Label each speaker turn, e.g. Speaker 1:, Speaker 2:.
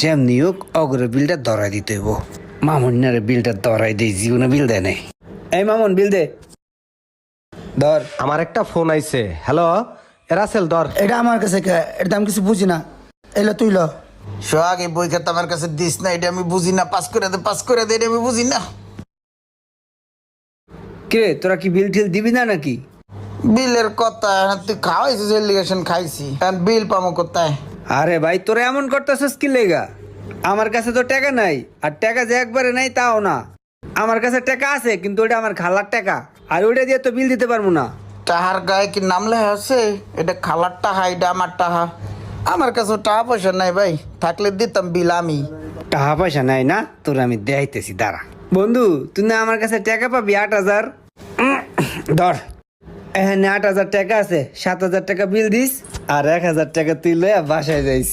Speaker 1: যেমনি হোক অগরে বিলটা ধরাই দিতে হইব। মামুনারে বিলটা ধরাই দেই, জীবনে বিল দেয় নাই। এই মামুন বিল দে, ধর।
Speaker 2: আমার একটা ফোন আইছে। হ্যালো রাসেল, ধর।
Speaker 3: এটা আমার কাছে এটা আমি কিছু বুঝি না, এলো তুই ল।
Speaker 4: সোহাগ, এই বই খাতা আমার কাছে দিস না, এটা আমি বুঝি না। পাস করে দে, এটা আমি বুঝি না।
Speaker 1: কে তোরা কি বিল টিল দিবি না নাকি?
Speaker 4: বিলের কথা তুই খাওয়াইছিস, এলিগেশন খাইছি, এখন বিল পামো কোথায়?
Speaker 1: আরে ভাই তোরা এমন করতেছিস কি লেগা? আমার কাছে তো টাকা নাই, আর টাকা যে একবারে নাই তাও না। আমার কাছে টাকা আছে, কিন্তু ওটা আমার খালার টাকা, আর ওইটা দিয়ে তো বিল দিতে পারবো না।
Speaker 4: টাহার গায়ে কি নাম লেখা আছে? এটা খালার টাহা, এটা আমার টাহা। আমার কাছে টাকা পয়সা নাই ভাই, থাকলে দিতাম বিল আমি।
Speaker 1: টাকা পয়সা নাই না তোর, আমি দেখাইতেছি দাঁড়া। বন্ধু তুই না আমার কাছে টাকা পাবি 8,000। ধর, এখানে 8,000 টাকা আছে, 7,000 টাকা বিল দিস, আর 1,000 টাকা তুই লয়ে বাসায় যাইস।